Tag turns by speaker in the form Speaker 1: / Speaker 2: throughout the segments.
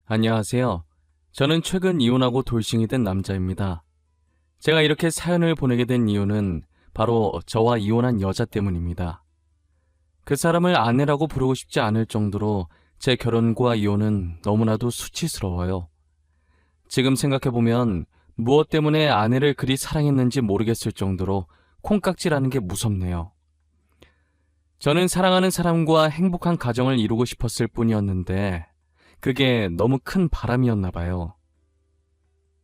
Speaker 1: 안녕하세요. 저는 최근 이혼하고 돌싱이 된 남자입니다. 제가 이렇게 사연을 보내게 된 이유는 바로 저와 이혼한 여자 때문입니다. 그 사람을 아내라고 부르고 싶지 않을 정도로 제 결혼과 이혼은 너무나도 수치스러워요. 지금 생각해보면 무엇 때문에 아내를 그리 사랑했는지 모르겠을 정도로 콩깍지라는 게 무섭네요. 저는 사랑하는 사람과 행복한 가정을 이루고 싶었을 뿐이었는데 그게 너무 큰 바람이었나 봐요.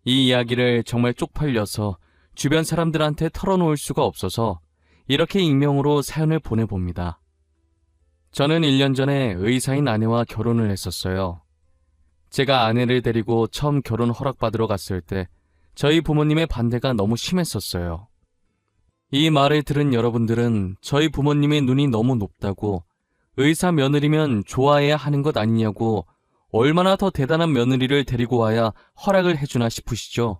Speaker 1: 이 이야기를 정말 쪽팔려서 주변 사람들한테 털어놓을 수가 없어서 이렇게 익명으로 사연을 보내봅니다. 저는 1년 전에 의사인 아내와 결혼을 했었어요. 제가 아내를 데리고 처음 결혼 허락받으러 갔을 때 저희 부모님의 반대가 너무 심했었어요. 이 말을 들은 여러분들은 저희 부모님의 눈이 너무 높다고 의사 며느리면 좋아해야 하는 것 아니냐고 얼마나 더 대단한 며느리를 데리고 와야 허락을 해주나 싶으시죠?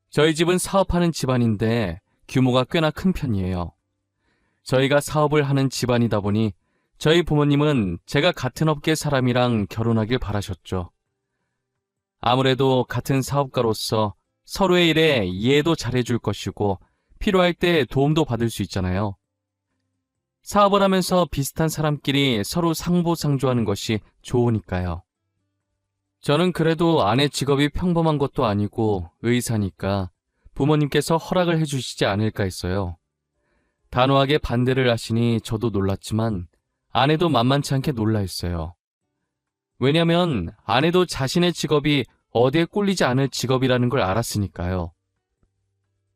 Speaker 1: 저희 집은 사업하는 집안인데 규모가 꽤나 큰 편이에요. 저희가 사업을 하는 집안이다 보니 저희 부모님은 제가 같은 업계 사람이랑 결혼하길 바라셨죠. 아무래도 같은 사업가로서 서로의 일에 이해도 잘해줄 것이고 필요할 때 도움도 받을 수 있잖아요. 사업을 하면서 비슷한 사람끼리 서로 상보상조하는 것이 좋으니까요. 저는 그래도 아내 직업이 평범한 것도 아니고 의사니까 부모님께서 허락을 해주시지 않을까 했어요. 단호하게 반대를 하시니 저도 놀랐지만 아내도 만만치 않게 놀라했어요. 왜냐면 아내도 자신의 직업이 어디에 꿀리지 않을 직업이라는 걸 알았으니까요.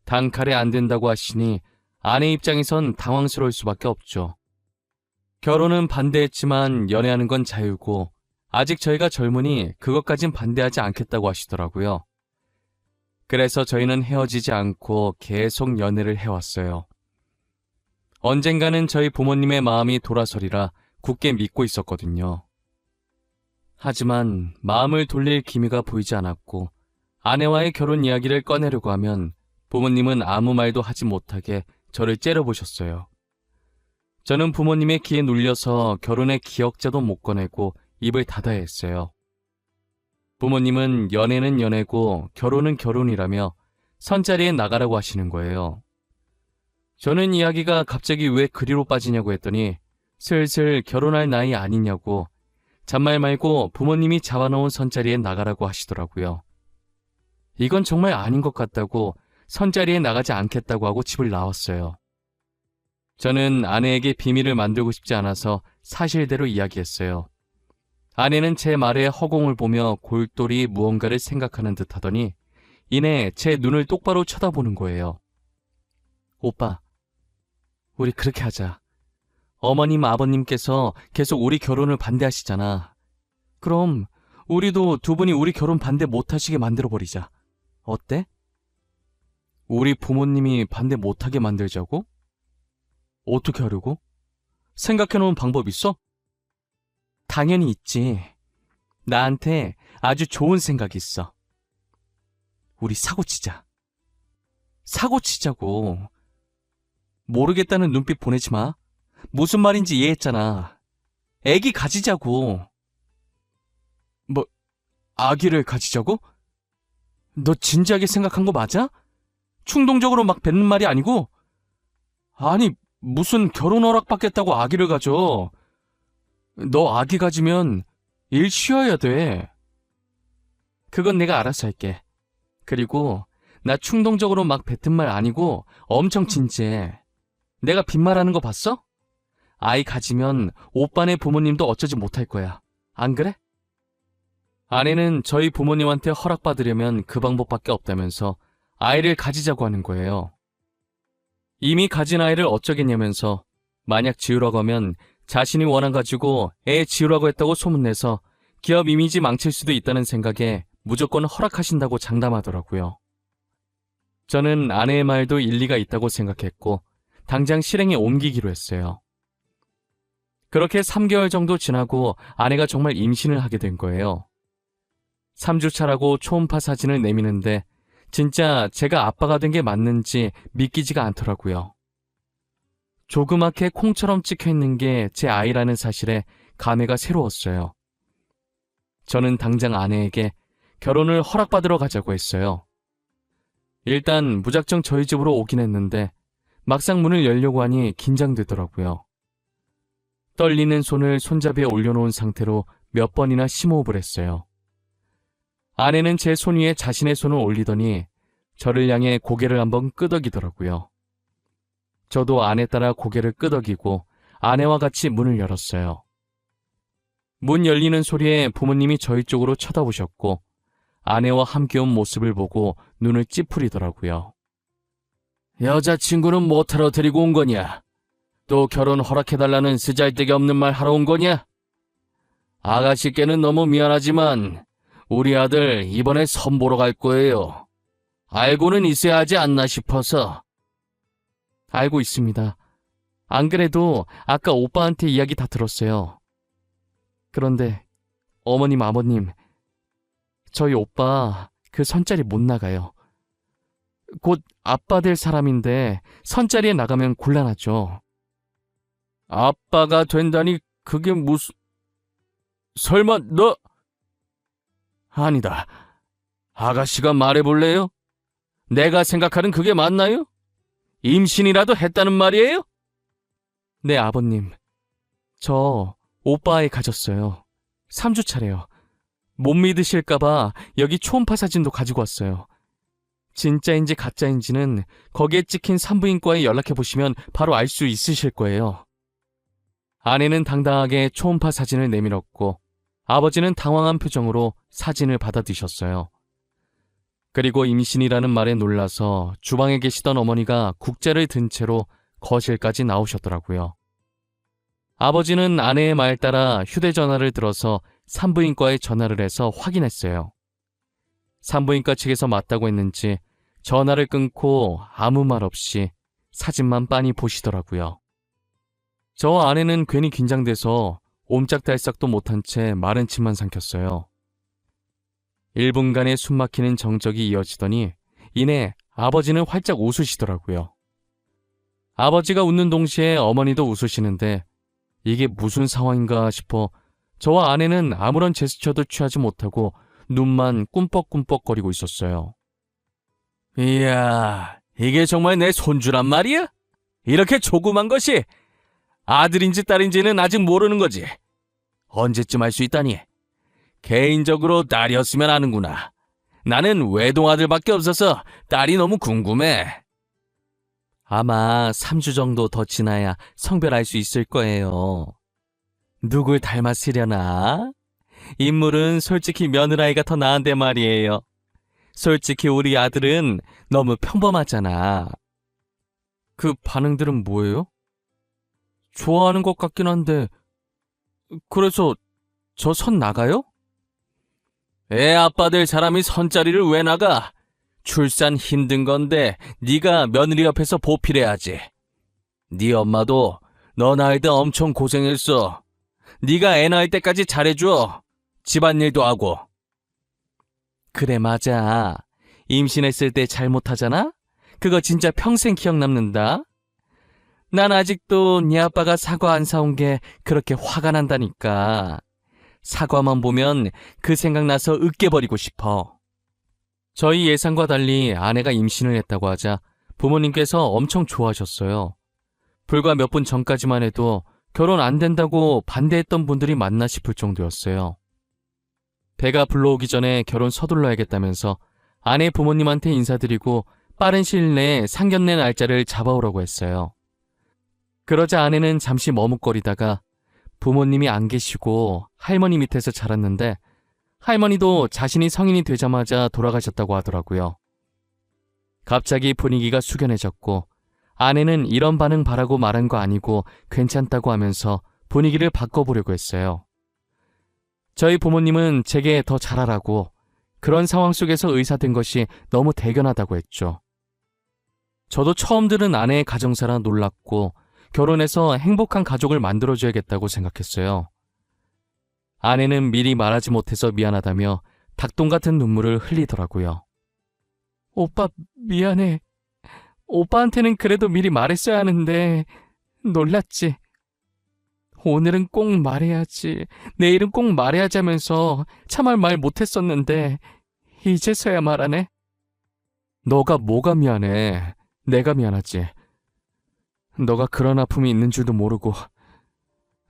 Speaker 1: 단칼에 안 된다고 하시니 아내 입장에선 당황스러울 수밖에 없죠. 결혼은 반대했지만 연애하는 건 자유고 아직 저희가 젊으니 그것까진 반대하지 않겠다고 하시더라고요. 그래서 저희는 헤어지지 않고 계속 연애를 해왔어요. 언젠가는 저희 부모님의 마음이 돌아서리라 굳게 믿고 있었거든요. 하지만 마음을 돌릴 기미가 보이지 않았고 아내와의 결혼 이야기를 꺼내려고 하면 부모님은 아무 말도 하지 못하게 저를 째려보셨어요. 저는 부모님의 기에 눌려서 결혼의 기억자도 못 꺼내고 입을 닫아야 했어요. 부모님은 연애는 연애고 결혼은 결혼이라며 선자리에 나가라고 하시는 거예요. 저는 이야기가 갑자기 왜 그리로 빠지냐고 했더니 슬슬 결혼할 나이 아니냐고 잔말 말고 부모님이 잡아놓은 선자리에 나가라고 하시더라고요. 이건 정말 아닌 것 같다고 선자리에 나가지 않겠다고 하고 집을 나왔어요. 저는 아내에게 비밀을 만들고 싶지 않아서 사실대로 이야기했어요. 아내는 제 말에 허공을 보며 골똘히 무언가를 생각하는 듯 하더니 이내 제 눈을 똑바로 쳐다보는 거예요. 오빠, 우리 그렇게 하자. 어머님, 아버님께서 계속 우리 결혼을 반대하시잖아. 그럼 우리도 두 분이 우리 결혼 반대 못하시게 만들어버리자. 어때? 우리 부모님이 반대 못하게 만들자고? 어떻게 하려고? 생각해놓은 방법 있어? 당연히 있지. 나한테 아주 좋은 생각이 있어. 우리 사고치자. 사고치자고. 모르겠다는 눈빛 보내지 마. 무슨 말인지 이해했잖아. 애기 가지자고. 뭐, 아기를 가지자고? 너 진지하게 생각한 거 맞아? 충동적으로 막 뱉는 말이 아니고? 아니, 무슨 결혼 허락 받겠다고 아기를 가져. 너 아기 가지면 일 쉬어야 돼. 그건 내가 알아서 할게. 그리고 나 충동적으로 막 뱉은 말 아니고 엄청 진지해. 내가 빈말하는 거 봤어? 아이 가지면 오빠네 부모님도 어쩌지 못할 거야. 안 그래? 아내는 저희 부모님한테 허락받으려면 그 방법밖에 없다면서 아이를 가지자고 하는 거예요. 이미 가진 아이를 어쩌겠냐면서 만약 지우라고 하면 자신이 원한 가지고 애 지우라고 했다고 소문내서 기업 이미지 망칠 수도 있다는 생각에 무조건 허락하신다고 장담하더라고요. 저는 아내의 말도 일리가 있다고 생각했고 당장 실행에 옮기기로 했어요. 그렇게 3개월 정도 지나고 아내가 정말 임신을 하게 된 거예요. 3주 차라고 초음파 사진을 내미는데 진짜 제가 아빠가 된 게 맞는지 믿기지가 않더라고요. 조그맣게 콩처럼 찍혀있는 게 제 아이라는 사실에 감회가 새로웠어요. 저는 당장 아내에게 결혼을 허락받으러 가자고 했어요. 일단 무작정 저희 집으로 오긴 했는데 막상 문을 열려고 하니 긴장되더라고요. 떨리는 손을 손잡이에 올려놓은 상태로 몇 번이나 심호흡을 했어요. 아내는 제 손 위에 자신의 손을 올리더니 저를 향해 고개를 한번 끄덕이더라고요. 저도 아내 따라 고개를 끄덕이고 아내와 같이 문을 열었어요. 문 열리는 소리에 부모님이 저희 쪽으로 쳐다보셨고 아내와 함께 온 모습을 보고 눈을 찌푸리더라고요. 여자친구는 뭐하러 데리고 온 거냐? 또 결혼 허락해달라는 쓰잘데기 없는 말 하러 온 거냐? 아가씨께는 너무 미안하지만 우리 아들 이번에 선보러 갈 거예요. 알고는 있어야 하지 않나 싶어서. 알고 있습니다. 안 그래도 아까 오빠한테 이야기 다 들었어요. 그런데 어머님, 아버님, 저희 오빠 그 선자리 못 나가요. 곧 아빠 될 사람인데 선자리에 나가면 곤란하죠. 아빠가 된다니 그게 무슨... 설마 너... 아니다. 아가씨가 말해볼래요? 내가 생각하는 그게 맞나요? 임신이라도 했다는 말이에요? 네, 아버님. 저 오빠 아이 가졌어요. 3주 차래요. 못 믿으실까봐 여기 초음파 사진도 가지고 왔어요. 진짜인지 가짜인지는 거기에 찍힌 산부인과에 연락해보시면 바로 알 수 있으실 거예요. 아내는 당당하게 초음파 사진을 내밀었고 아버지는 당황한 표정으로 사진을 받아드셨어요. 그리고 임신이라는 말에 놀라서 주방에 계시던 어머니가 국자를 든 채로 거실까지 나오셨더라고요. 아버지는 아내의 말 따라 휴대전화를 들어서 산부인과에 전화를 해서 확인했어요. 산부인과 측에서 맞다고 했는지 전화를 끊고 아무 말 없이 사진만 빤히 보시더라고요. 저 아내는 괜히 긴장돼서 옴짝달싹도 못한 채 마른 침만 삼켰어요. 1분간의 숨막히는 정적이 이어지더니 이내 아버지는 활짝 웃으시더라고요. 아버지가 웃는 동시에 어머니도 웃으시는데 이게 무슨 상황인가 싶어 저와 아내는 아무런 제스처도 취하지 못하고 눈만 꿈뻑꿈뻑거리고 있었어요. 이야, 이게 정말 내 손주란 말이야? 이렇게 조그만 것이 아들인지 딸인지는 아직 모르는 거지. 언제쯤 알 수 있다니? 개인적으로 딸이었으면 아는구나. 나는 외동아들밖에 없어서 딸이 너무 궁금해. 아마 3주 정도 더 지나야 성별 알 수 있을 거예요. 누굴 닮았으려나? 인물은 솔직히 며느라이가 더 나은데 말이에요. 솔직히 우리 아들은 너무 평범하잖아. 그 반응들은 뭐예요? 좋아하는 것 같긴 한데 그래서 저 선 나가요? 애 아빠 될 사람이 선자리를 왜 나가? 출산 힘든 건데 네가 며느리 옆에서 보필해야지. 네 엄마도 너 낳을 때 엄청 고생했어. 네가 애 낳을 때까지 잘해줘. 집안일도 하고. 그래, 맞아. 임신했을 때 잘못하잖아? 그거 진짜 평생 기억 남는다. 난 아직도 네 아빠가 사과 안 사온 게 그렇게 화가 난다니까. 사과만 보면 그 생각나서 으깨버리고 싶어. 저희 예상과 달리 아내가 임신을 했다고 하자 부모님께서 엄청 좋아하셨어요. 불과 몇 분 전까지만 해도 결혼 안 된다고 반대했던 분들이 많나 싶을 정도였어요. 배가 불러오기 전에 결혼 서둘러야겠다면서 아내 부모님한테 인사드리고 빠른 시일 내에 상견례 날짜를 잡아오라고 했어요. 그러자 아내는 잠시 머뭇거리다가 부모님이 안 계시고 할머니 밑에서 자랐는데 할머니도 자신이 성인이 되자마자 돌아가셨다고 하더라고요. 갑자기 분위기가 숙연해졌고 아내는 이런 반응 바라고 말한 거 아니고 괜찮다고 하면서 분위기를 바꿔보려고 했어요. 저희 부모님은 제게 더 잘하라고 그런 상황 속에서 의사된 것이 너무 대견하다고 했죠. 저도 처음 들은 아내의 가정사라 놀랐고 결혼해서 행복한 가족을 만들어줘야겠다고 생각했어요. 아내는 미리 말하지 못해서 미안하다며 닭똥 같은 눈물을 흘리더라고요. 오빠 미안해. 오빠한테는 그래도 미리 말했어야 하는데 놀랐지. 오늘은 꼭 말해야지, 내일은 꼭 말해야지 하면서 참을 말 못했었는데 이제서야 말하네. 너가 뭐가 미안해. 내가 미안하지. 너가 그런 아픔이 있는 줄도 모르고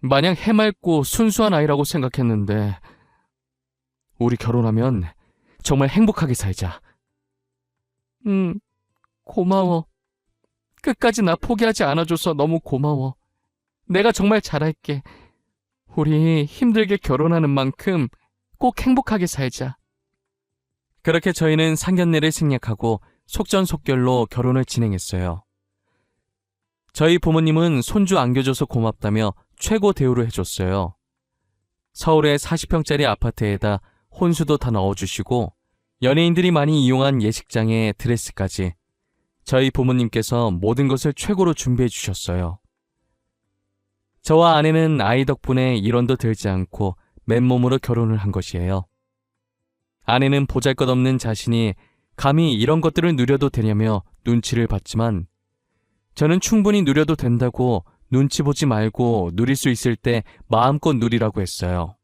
Speaker 1: 마냥 해맑고 순수한 아이라고 생각했는데 우리 결혼하면 정말 행복하게 살자. 고마워. 끝까지 나 포기하지 않아줘서 너무 고마워. 내가 정말 잘할게. 우리 힘들게 결혼하는 만큼 꼭 행복하게 살자. 그렇게 저희는 상견례를 생략하고 속전속결로 결혼을 진행했어요. 저희 부모님은 손주 안겨줘서 고맙다며 최고 대우를 해줬어요. 서울의 40평짜리 아파트에다 혼수도 다 넣어주시고 연예인들이 많이 이용한 예식장에 드레스까지 저희 부모님께서 모든 것을 최고로 준비해 주셨어요. 저와 아내는 아이 덕분에 일원도 들지 않고 맨몸으로 결혼을 한 것이에요. 아내는 보잘것없는 자신이 감히 이런 것들을 누려도 되냐며 눈치를 봤지만 저는 충분히 누려도 된다고 눈치 보지 말고 누릴 수 있을 때 마음껏 누리라고 했어요.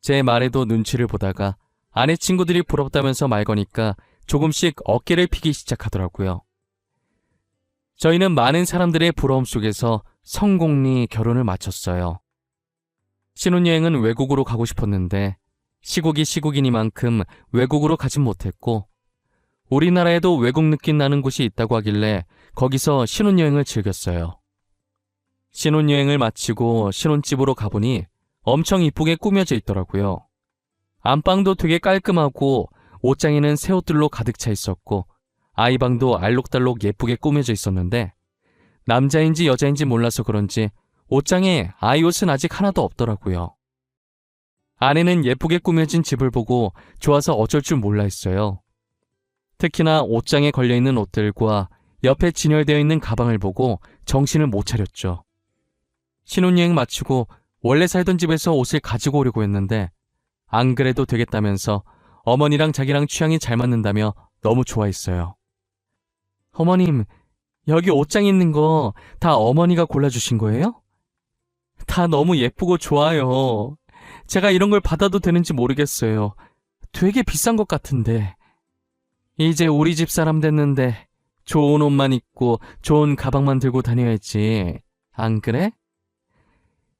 Speaker 1: 제 말에도 눈치를 보다가 아내 친구들이 부럽다면서 말 거니까 조금씩 어깨를 피기 시작하더라고요. 저희는 많은 사람들의 부러움 속에서 성공리 결혼을 마쳤어요. 신혼여행은 외국으로 가고 싶었는데 시국이 시국이니만큼 외국으로 가진 못했고 우리나라에도 외국 느낌 나는 곳이 있다고 하길래 거기서 신혼여행을 즐겼어요. 신혼여행을 마치고 신혼집으로 가보니 엄청 이쁘게 꾸며져 있더라고요. 안방도 되게 깔끔하고 옷장에는 새 옷들로 가득 차 있었고 아이방도 알록달록 예쁘게 꾸며져 있었는데 남자인지 여자인지 몰라서 그런지 옷장에 아이 옷은 아직 하나도 없더라고요. 아내는 예쁘게 꾸며진 집을 보고 좋아서 어쩔 줄 몰라 했어요. 특히나 옷장에 걸려있는 옷들과 옆에 진열되어 있는 가방을 보고 정신을 못 차렸죠. 신혼여행 마치고 원래 살던 집에서 옷을 가지고 오려고 했는데 안 그래도 되겠다면서 어머니랑 자기랑 취향이 잘 맞는다며 너무 좋아했어요. 어머님, 여기 옷장에 있는 거 다 어머니가 골라주신 거예요? 다 너무 예쁘고 좋아요. 제가 이런 걸 받아도 되는지 모르겠어요. 되게 비싼 것 같은데. 이제 우리 집 사람 됐는데 좋은 옷만 입고 좋은 가방만 들고 다녀야지. 안 그래?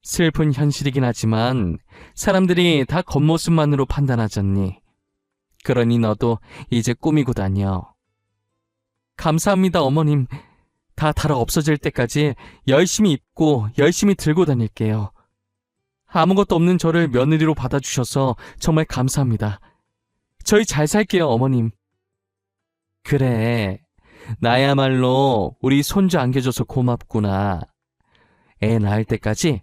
Speaker 1: 슬픈 현실이긴 하지만 사람들이 다 겉모습만으로 판단하잖니. 그러니 너도 이제 꾸미고 다녀. 감사합니다, 어머님. 다 달아 없어질 때까지 열심히 입고 열심히 들고 다닐게요. 아무것도 없는 저를 며느리로 받아주셔서 정말 감사합니다. 저희 잘 살게요, 어머님. 그래, 나야말로 우리 손주 안겨줘서 고맙구나. 애 낳을 때까지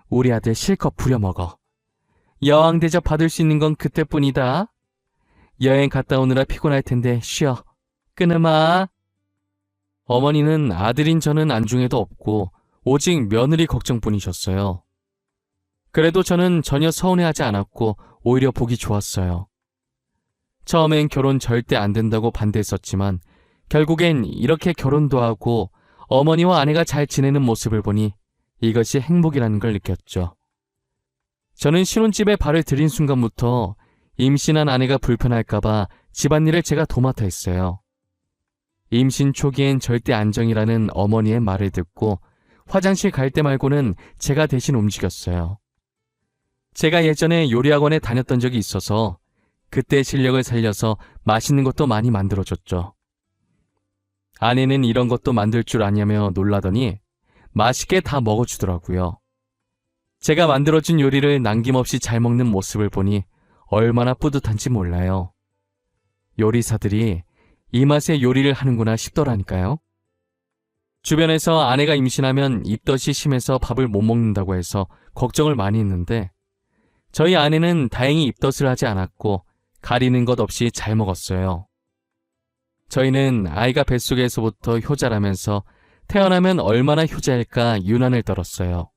Speaker 1: 우리 아들 실컷 부려먹어. 여왕 대접 받을 수 있는 건 그때뿐이다. 여행 갔다 오느라 피곤할 텐데 쉬어. 끊으마. 어머니는 아들인 저는 안중에도 없고 오직 며느리 걱정뿐이셨어요. 그래도 저는 전혀 서운해하지 않았고 오히려 보기 좋았어요. 처음엔 결혼 절대 안 된다고 반대했었지만 결국엔 이렇게 결혼도 하고 어머니와 아내가 잘 지내는 모습을 보니 이것이 행복이라는 걸 느꼈죠. 저는 신혼집에 발을 들인 순간부터 임신한 아내가 불편할까봐 집안일을 제가 도맡아 했어요. 임신 초기엔 절대 안정이라는 어머니의 말을 듣고 화장실 갈 때 말고는 제가 대신 움직였어요. 제가 예전에 요리학원에 다녔던 적이 있어서 그때 실력을 살려서 맛있는 것도 많이 만들어줬죠. 아내는 이런 것도 만들 줄 아냐며 놀라더니 맛있게 다 먹어주더라고요. 제가 만들어준 요리를 남김없이 잘 먹는 모습을 보니 얼마나 뿌듯한지 몰라요. 요리사들이 이 맛에 요리를 하는구나 싶더라니까요. 주변에서 아내가 임신하면 입덧이 심해서 밥을 못 먹는다고 해서 걱정을 많이 했는데 저희 아내는 다행히 입덧을 하지 않았고 가리는 것 없이 잘 먹었어요. 저희는 아이가 뱃속에서부터 효자라면서 태어나면 얼마나 효자일까 유난을 떨었어요.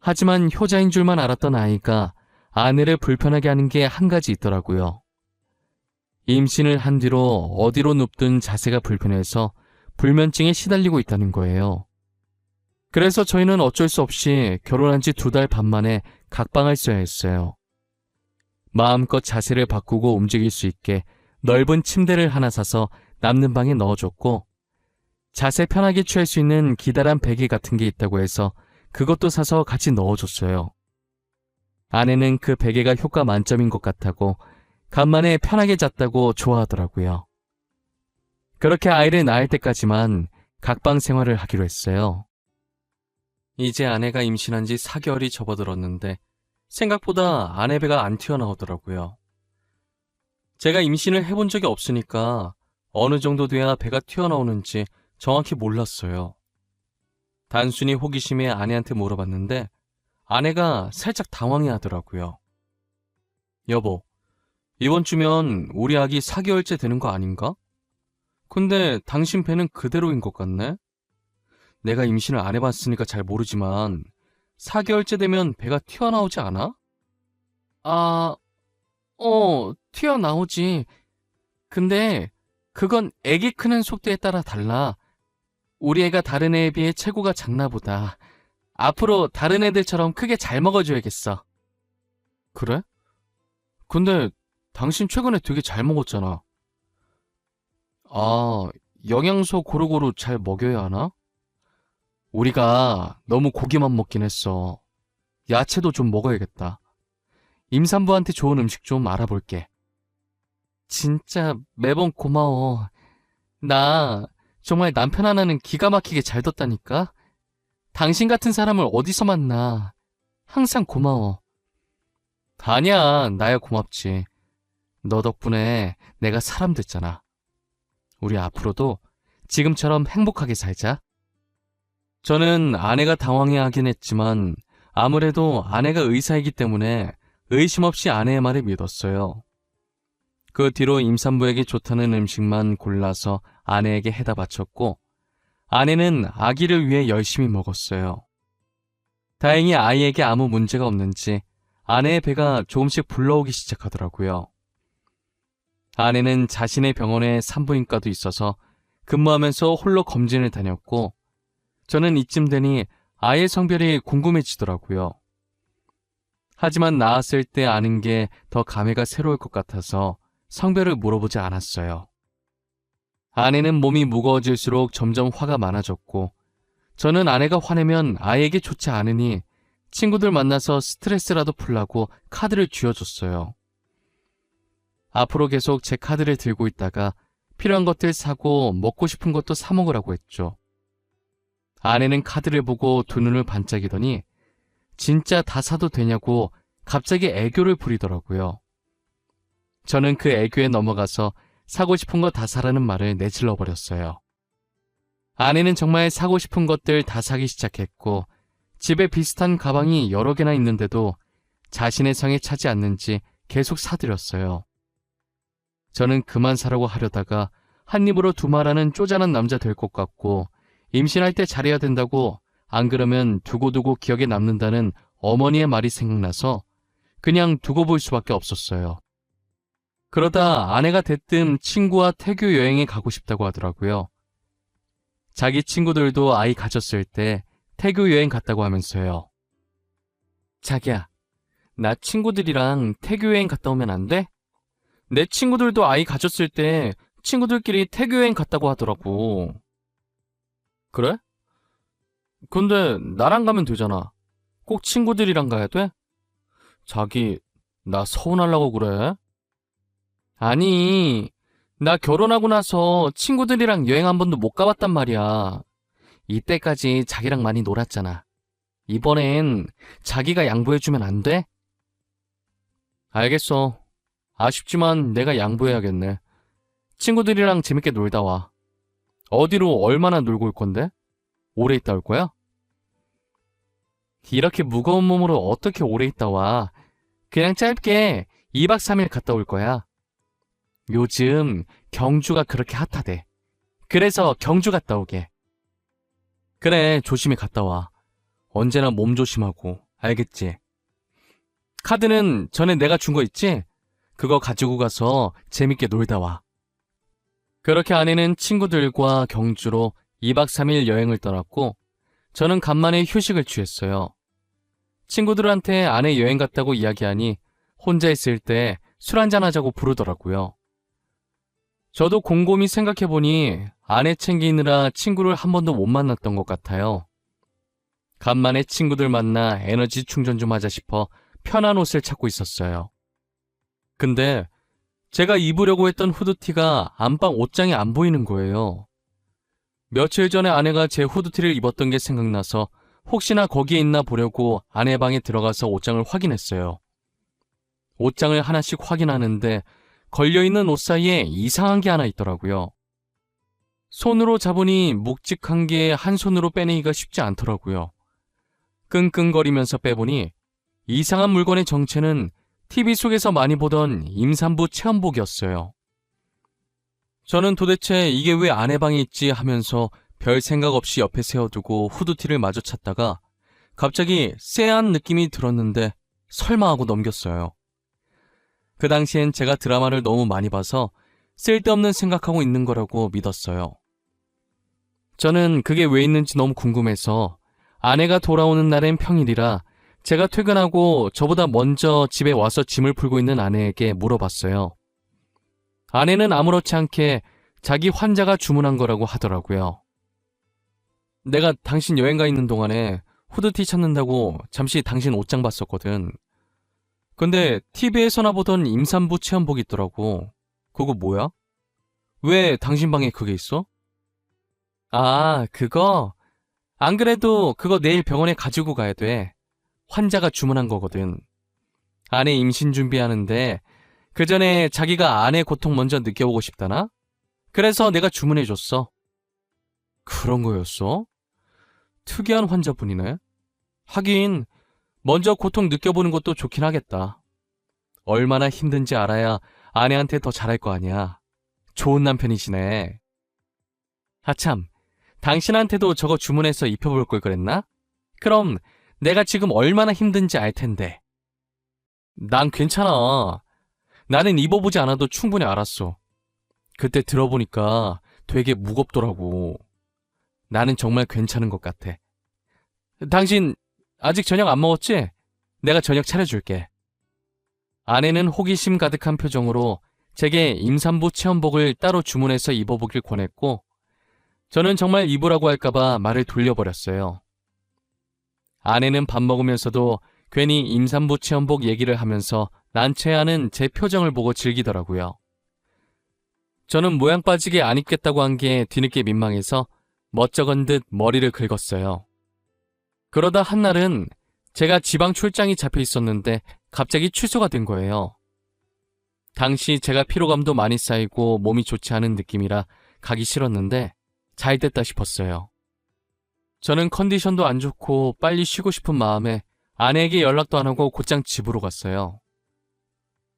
Speaker 1: 하지만 효자인 줄만 알았던 아이가 아내를 불편하게 하는 게 한 가지 있더라고요. 임신을 한 뒤로 어디로 눕든 자세가 불편해서 불면증에 시달리고 있다는 거예요. 그래서 저희는 어쩔 수 없이 결혼한 지 2달 반 만에 각방을 써야 했어요. 마음껏 자세를 바꾸고 움직일 수 있게 넓은 침대를 하나 사서 남는 방에 넣어줬고, 자세 편하게 취할 수 있는 기다란 베개 같은 게 있다고 해서 그것도 사서 같이 넣어줬어요. 아내는 그 베개가 효과 만점인 것 같다고 간만에 편하게 잤다고 좋아하더라고요. 그렇게 아이를 낳을 때까지만 각방 생활을 하기로 했어요. 이제 아내가 임신한 지 4개월이 접어들었는데 생각보다 아내 배가 안 튀어나오더라고요. 제가 임신을 해본 적이 없으니까 어느 정도 돼야 배가 튀어나오는지 정확히 몰랐어요. 단순히 호기심에 아내한테 물어봤는데 아내가 살짝 당황해 하더라고요. 여보, 이번 주면 우리 아기 4개월째 되는 거 아닌가? 근데 당신 배는 그대로인 것 같네? 내가 임신을 안 해봤으니까 잘 모르지만 4개월째 되면 배가 튀어나오지 않아? 튀어나오지. 근데 그건 애기 크는 속도에 따라 달라. 우리 애가 다른 애에 비해 체구가 작나 보다. 앞으로 다른 애들처럼 크게 잘 먹어줘야겠어. 그래? 근데 당신 최근에 되게 잘 먹었잖아. 영양소 고루고루 잘 먹여야 하나? 우리가 너무 고기만 먹긴 했어. 야채도 좀 먹어야겠다. 임산부한테 좋은 음식 좀 알아볼게. 진짜 매번 고마워. 나 정말 남편 하나는 기가 막히게 잘 뒀다니까? 당신 같은 사람을 어디서 만나. 항상 고마워. 아니야, 나야 고맙지. 너 덕분에 내가 사람 됐잖아. 우리 앞으로도 지금처럼 행복하게 살자. 저는 아내가 당황해하긴 했지만 아무래도 아내가 의사이기 때문에 의심 없이 아내의 말을 믿었어요. 그 뒤로 임산부에게 좋다는 음식만 골라서 아내에게 해다 바쳤고, 아내는 아기를 위해 열심히 먹었어요. 다행히 아이에게 아무 문제가 없는지 아내의 배가 조금씩 불러오기 시작하더라고요. 아내는 자신의 병원에 산부인과도 있어서 근무하면서 홀로 검진을 다녔고, 저는 이쯤 되니 아이의 성별이 궁금해지더라고요. 하지만 낳았을 때 아는 게 더 감회가 새로울 것 같아서 성별을 물어보지 않았어요. 아내는 몸이 무거워질수록 점점 화가 많아졌고, 저는 아내가 화내면 아이에게 좋지 않으니 친구들 만나서 스트레스라도 풀라고 카드를 쥐어줬어요. 앞으로 계속 제 카드를 들고 있다가 필요한 것들 사고 먹고 싶은 것도 사 먹으라고 했죠. 아내는 카드를 보고 두 눈을 반짝이더니 진짜 다 사도 되냐고 갑자기 애교를 부리더라고요. 저는 그 애교에 넘어가서 사고 싶은 거 다 사라는 말을 내질러 버렸어요. 아내는 정말 사고 싶은 것들 다 사기 시작했고, 집에 비슷한 가방이 여러 개나 있는데도 자신의 성에 차지 않는지 계속 사드렸어요. 저는 그만 사라고 하려다가 한 입으로 두 말하는 쪼잔한 남자 될 것 같고, 임신할 때 잘해야 된다고 안 그러면 두고두고 기억에 남는다는 어머니의 말이 생각나서 그냥 두고 볼 수밖에 없었어요. 그러다 아내가 대뜸 친구와 태교 여행에 가고 싶다고 하더라고요. 자기 친구들도 아이 가졌을 때 태교 여행 갔다고 하면서요. 자기야, 나 친구들이랑 태교 여행 갔다 오면 안 돼? 내 친구들도 아이 가졌을 때 친구들끼리 태교 여행 갔다고 하더라고. 그래? 근데 나랑 가면 되잖아. 꼭 친구들이랑 가야 돼? 자기, 나 서운하려고 그래? 아니, 나 결혼하고 나서 친구들이랑 여행 한 번도 못 가봤단 말이야. 이때까지 자기랑 많이 놀았잖아. 이번엔 자기가 양보해주면 안 돼? 알겠어. 아쉽지만 내가 양보해야겠네. 친구들이랑 재밌게 놀다 와. 어디로 얼마나 놀고 올 건데? 오래 있다 올 거야? 이렇게 무거운 몸으로 어떻게 오래 있다 와. 그냥 짧게 2박 3일 갔다 올 거야. 요즘 경주가 그렇게 핫하대. 그래서 경주 갔다 오게. 그래, 조심히 갔다 와. 언제나 몸 조심하고, 알겠지? 카드는 전에 내가 준 거 있지? 그거 가지고 가서 재밌게 놀다 와. 그렇게 아내는 친구들과 경주로 2박 3일 여행을 떠났고, 저는 간만에 휴식을 취했어요. 친구들한테 아내 여행 갔다고 이야기하니 혼자 있을 때 술 한잔 하자고 부르더라고요. 저도 곰곰이 생각해보니 아내 챙기느라 친구를 한 번도 못 만났던 것 같아요. 간만에 친구들 만나 에너지 충전 좀 하자 싶어 편한 옷을 찾고 있었어요. 근데 제가 입으려고 했던 후드티가 안방 옷장에 안 보이는 거예요. 며칠 전에 아내가 제 후드티를 입었던 게 생각나서 혹시나 거기에 있나 보려고 아내 방에 들어가서 옷장을 확인했어요. 옷장을 하나씩 확인하는데 걸려있는 옷 사이에 이상한 게 하나 있더라고요. 손으로 잡으니 묵직한 게 한 손으로 빼내기가 쉽지 않더라고요. 끙끙거리면서 빼보니 이상한 물건의 정체는 TV 속에서 많이 보던 임산부 체험복이었어요. 저는 도대체 이게 왜 아내 방에 있지 하면서 별 생각 없이 옆에 세워두고 후드티를 마주 찾다가 갑자기 쎄한 느낌이 들었는데 설마 하고 넘겼어요. 그 당시엔 제가 드라마를 너무 많이 봐서 쓸데없는 생각하고 있는 거라고 믿었어요. 저는 그게 왜 있는지 너무 궁금해서 아내가 돌아오는 날엔 평일이라 제가 퇴근하고 저보다 먼저 집에 와서 짐을 풀고 있는 아내에게 물어봤어요. 아내는 아무렇지 않게 자기 환자가 주문한 거라고 하더라고요. 내가 당신 여행 가 있는 동안에 후드티 찾는다고 잠시 당신 옷장 봤었거든. 근데 TV에서나 보던 임산부 체험복 있더라고. 그거 뭐야? 왜 당신 방에 그게 있어? 아, 그거? 안 그래도 그거 내일 병원에 가지고 가야 돼. 환자가 주문한 거거든. 아내 임신 준비하는데 그 전에 자기가 아내 고통 먼저 느껴보고 싶다나? 그래서 내가 주문해줬어. 그런 거였어? 특이한 환자분이네. 하긴 먼저 고통 느껴보는 것도 좋긴 하겠다. 얼마나 힘든지 알아야 아내한테 더 잘할 거 아니야. 좋은 남편이시네. 아참, 당신한테도 저거 주문해서 입혀볼 걸 그랬나? 그럼 내가 지금 얼마나 힘든지 알 텐데. 난 괜찮아. 나는 입어보지 않아도 충분히 알았어. 그때 들어보니까 되게 무겁더라고. 나는 정말 괜찮은 것 같아. 당신 아직 저녁 안 먹었지? 내가 저녁 차려줄게. 아내는 호기심 가득한 표정으로 제게 임산부 체험복을 따로 주문해서 입어보길 권했고 저는 정말 입으라고 할까봐 말을 돌려버렸어요. 아내는 밥 먹으면서도 괜히 임산부 체험복 얘기를 하면서 난처해하는 제 표정을 보고 즐기더라고요. 저는 모양 빠지게 안 입겠다고 한 게 뒤늦게 민망해서 멋쩍은 듯 머리를 긁었어요. 그러다 한날은 제가 지방 출장이 잡혀 있었는데 갑자기 취소가 된 거예요. 당시 제가 피로감도 많이 쌓이고 몸이 좋지 않은 느낌이라 가기 싫었는데 잘 됐다 싶었어요. 저는 컨디션도 안 좋고 빨리 쉬고 싶은 마음에 아내에게 연락도 안 하고 곧장 집으로 갔어요.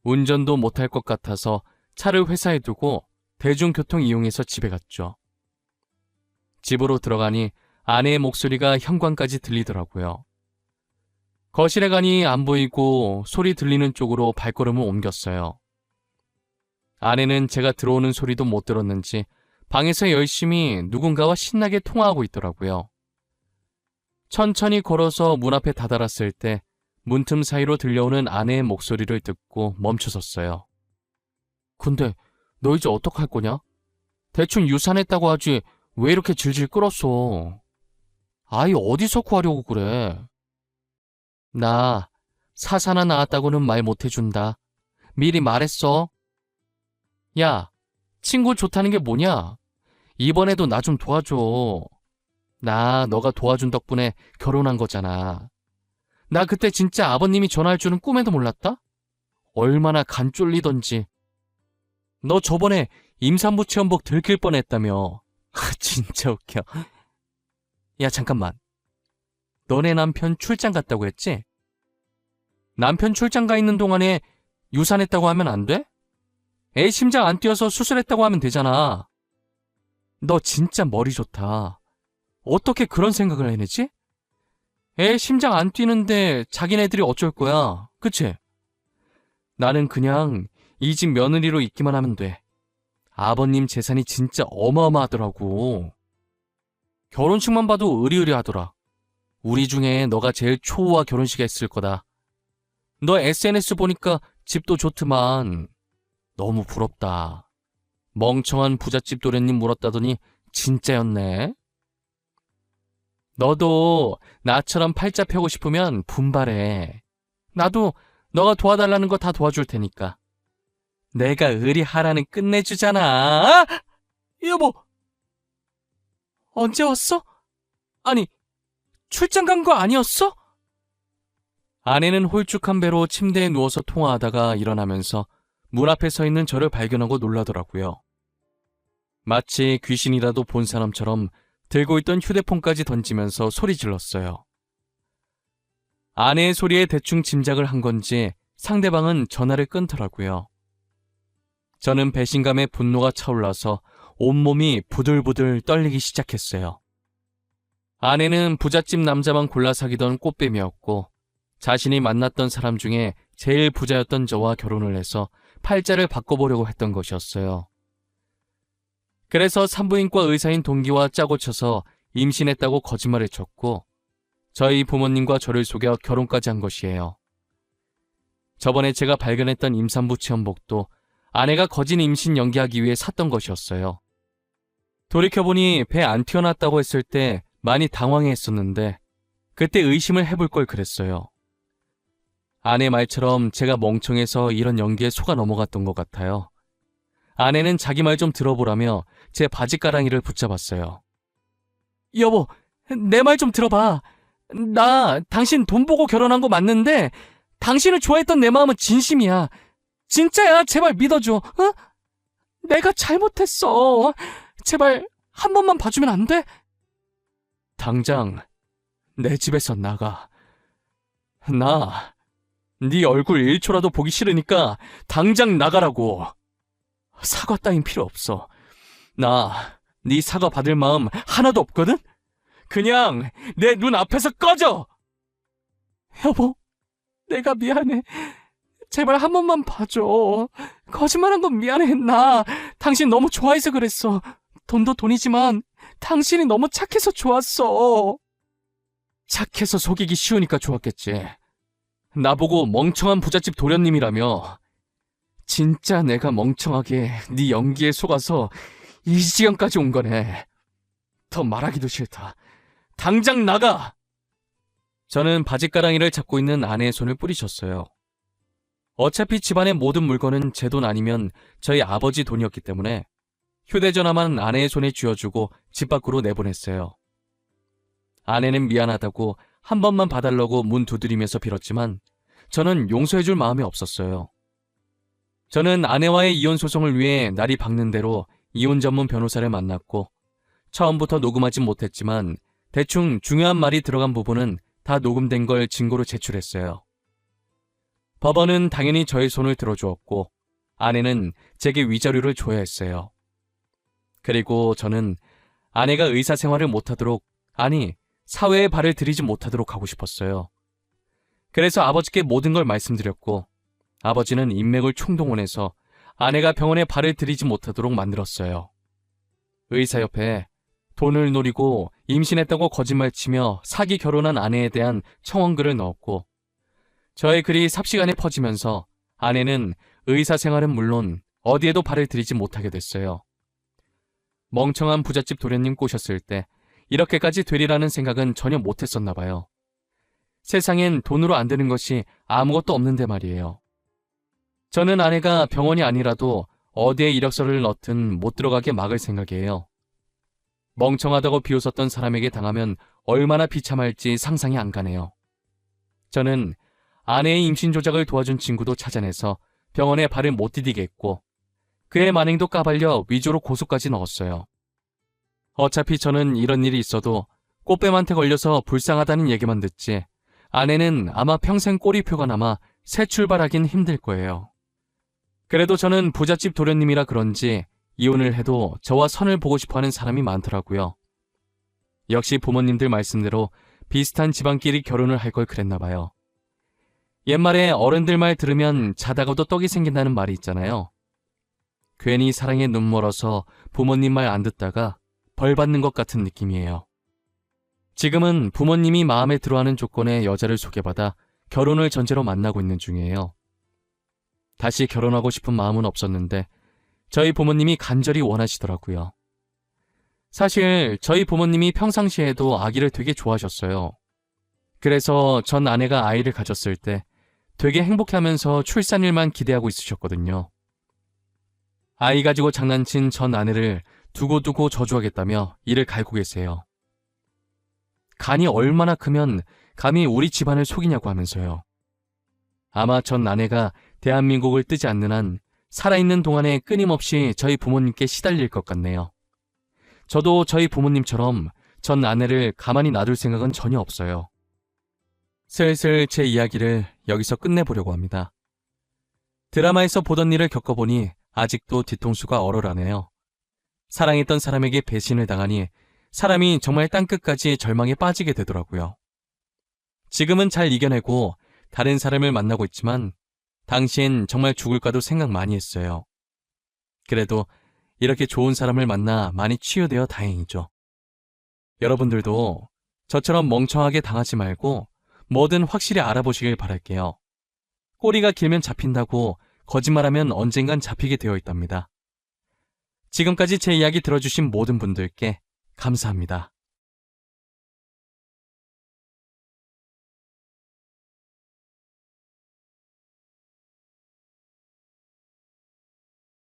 Speaker 1: 운전도 못할 것 같아서 차를 회사에 두고 대중교통 이용해서 집에 갔죠. 집으로 들어가니 아내의 목소리가 현관까지 들리더라고요. 거실에 가니 안 보이고 소리 들리는 쪽으로 발걸음을 옮겼어요. 아내는 제가 들어오는 소리도 못 들었는지 방에서 열심히 누군가와 신나게 통화하고 있더라고요. 천천히 걸어서 문 앞에 다다랐을 때 문틈 사이로 들려오는 아내의 목소리를 듣고 멈춰섰어요. 근데 너 이제 어떡할 거냐? 대충 유산했다고 하지 왜 이렇게 질질 끌었어? 아이 어디서 구하려고 그래? 나 사사나 나왔다고는 말 못해준다. 미리 말했어. 야, 친구 좋다는 게 뭐냐? 이번에도 나 좀 도와줘. 나 너가 도와준 덕분에 결혼한 거잖아. 나 그때 진짜 아버님이 전화할 줄은 꿈에도 몰랐다? 얼마나 간 쫄리던지. 너 저번에 임산부 체험복 들킬 뻔했다며. 진짜 웃겨. 야, 잠깐만. 너네 남편 출장 갔다고 했지? 남편 출장 가 있는 동안에 유산했다고 하면 안 돼? 애 심장 안 뛰어서 수술했다고 하면 되잖아. 너 진짜 머리 좋다. 어떻게 그런 생각을 해내지? 애 심장 안 뛰는데 자기네들이 어쩔 거야. 그치? 나는 그냥 이 집 며느리로 있기만 하면 돼. 아버님 재산이 진짜 어마어마하더라고. 결혼식만 봐도 으리으리하더라. 우리 중에 너가 제일 초우와 결혼식 했을 거다. 너 SNS 보니까 집도 좋더만. 너무 부럽다. 멍청한 부잣집 도련님 물었다더니 진짜였네. 너도 나처럼 팔자 펴고 싶으면 분발해. 나도 너가 도와달라는 거 다 도와줄 테니까. 내가 의리하라는 끝내주잖아. 여보, 언제 왔어? 아니, 출장 간 거 아니었어? 아내는 홀쭉한 배로 침대에 누워서 통화하다가 일어나면서 문 앞에 서 있는 저를 발견하고 놀라더라고요. 마치 귀신이라도 본 사람처럼 들고 있던 휴대폰까지 던지면서 소리 질렀어요. 아내의 소리에 대충 짐작을 한 건지 상대방은 전화를 끊더라고요. 저는 배신감에 분노가 차올라서 온몸이 부들부들 떨리기 시작했어요. 아내는 부잣집 남자만 골라 사귀던 꽃뱀이었고 자신이 만났던 사람 중에 제일 부자였던 저와 결혼을 해서 팔자를 바꿔보려고 했던 것이었어요. 그래서 산부인과 의사인 동기와 짜고 쳐서 임신했다고 거짓말을 쳤고 저희 부모님과 저를 속여 결혼까지 한 것이에요. 저번에 제가 발견했던 임산부 체험복도 아내가 거짓 임신 연기하기 위해 샀던 것이었어요. 돌이켜보니 배 안 튀어났다고 했을 때 많이 당황했었는데 그때 의심을 해볼 걸 그랬어요. 아내 말처럼 제가 멍청해서 이런 연기에 속아 넘어갔던 것 같아요. 아내는 자기 말 좀 들어보라며 제 바지가랑이를 붙잡았어요. 여보, 내 말 좀 들어봐. 나 당신 돈 보고 결혼한 거 맞는데 당신을 좋아했던 내 마음은 진심이야. 진짜야. 제발 믿어줘. 어? 내가 잘못했어. 제발 한 번만 봐주면 안 돼? 당장 내 집에서 나가. 나 네 얼굴 1초라도 보기 싫으니까 당장 나가라고. 사과 따윈 필요 없어. 나 네 사과 받을 마음 하나도 없거든? 그냥 내 눈 앞에서 꺼져! 여보, 내가 미안해. 제발 한 번만 봐줘. 거짓말한 건 미안해. 나 당신 너무 좋아해서 그랬어. 돈도 돈이지만 당신이 너무 착해서 좋았어. 착해서 속이기 쉬우니까 좋았겠지. 나보고 멍청한 부잣집 도련님이라며. 진짜 내가 멍청하게 네 연기에 속아서 이 지경까지 온 거네. 더 말하기도 싫다. 당장 나가! 저는 바지가랑이를 잡고 있는 아내의 손을 뿌리쳤어요. 어차피 집안의 모든 물건은 제 돈 아니면 저희 아버지 돈이었기 때문에 휴대전화만 아내의 손에 쥐어주고 집 밖으로 내보냈어요. 아내는 미안하다고 한 번만 봐달라고 문 두드리면서 빌었지만 저는 용서해줄 마음이 없었어요. 저는 아내와의 이혼 소송을 위해 날이 밝는 대로 이혼 전문 변호사를 만났고 처음부터 녹음하진 못했지만 대충 중요한 말이 들어간 부분은 다 녹음된 걸 증거로 제출했어요. 법원은 당연히 저의 손을 들어주었고 아내는 제게 위자료를 줘야 했어요. 그리고 저는 아내가 의사 생활을 못하도록, 아니 사회에 발을 들이지 못하도록 하고 싶었어요. 그래서 아버지께 모든 걸 말씀드렸고 아버지는 인맥을 총동원해서 아내가 병원에 발을 들이지 못하도록 만들었어요. 의사 옆에 돈을 노리고 임신했다고 거짓말치며 사기 결혼한 아내에 대한 청원글을 넣었고 저의 글이 삽시간에 퍼지면서 아내는 의사 생활은 물론 어디에도 발을 들이지 못하게 됐어요. 멍청한 부잣집 도련님 꼬셨을 때 이렇게까지 되리라는 생각은 전혀 못했었나 봐요. 세상엔 돈으로 안 되는 것이 아무것도 없는데 말이에요. 저는 아내가 병원이 아니라도 어디에 이력서를 넣든 못 들어가게 막을 생각이에요. 멍청하다고 비웃었던 사람에게 당하면 얼마나 비참할지 상상이 안 가네요. 저는 아내의 임신 조작을 도와준 친구도 찾아내서 병원에 발을 못 디디게 했고 그의 만행도 까발려 위조로 고소까지 넣었어요. 어차피 저는 이런 일이 있어도 꽃뱀한테 걸려서 불쌍하다는 얘기만 듣지 아내는 아마 평생 꼬리표가 남아 새 출발하긴 힘들 거예요. 그래도 저는 부잣집 도련님이라 그런지 이혼을 해도 저와 선을 보고 싶어하는 사람이 많더라고요. 역시 부모님들 말씀대로 비슷한 집안끼리 결혼을 할 걸 그랬나 봐요. 옛말에 어른들 말 들으면 자다가도 떡이 생긴다는 말이 있잖아요. 괜히 사랑에 눈 멀어서 부모님 말 안 듣다가 벌 받는 것 같은 느낌이에요. 지금은 부모님이 마음에 들어하는 조건의 여자를 소개받아 결혼을 전제로 만나고 있는 중이에요. 다시 결혼하고 싶은 마음은 없었는데 저희 부모님이 간절히 원하시더라고요. 사실 저희 부모님이 평상시에도 아기를 되게 좋아하셨어요. 그래서 전 아내가 아이를 가졌을 때 되게 행복해하면서 출산일만 기대하고 있으셨거든요. 아이 가지고 장난친 전 아내를 두고두고 저주하겠다며 이를 갈고 계세요. 간이 얼마나 크면 감히 우리 집안을 속이냐고 하면서요. 아마 전 아내가 대한민국을 뜨지 않는 한 살아있는 동안에 끊임없이 저희 부모님께 시달릴 것 같네요. 저도 저희 부모님처럼 전 아내를 가만히 놔둘 생각은 전혀 없어요. 슬슬 제 이야기를 여기서 끝내보려고 합니다. 드라마에서 보던 일을 겪어보니 아직도 뒤통수가 얼얼하네요. 사랑했던 사람에게 배신을 당하니 사람이 정말 땅끝까지 절망에 빠지게 되더라고요. 지금은 잘 이겨내고 다른 사람을 만나고 있지만 당시엔 정말 죽을까도 생각 많이 했어요. 그래도 이렇게 좋은 사람을 만나 많이 치유되어 다행이죠. 여러분들도 저처럼 멍청하게 당하지 말고 뭐든 확실히 알아보시길 바랄게요. 꼬리가 길면 잡힌다고 거짓말하면 언젠간 잡히게 되어 있답니다. 지금까지 제 이야기 들어주신 모든 분들께 감사합니다.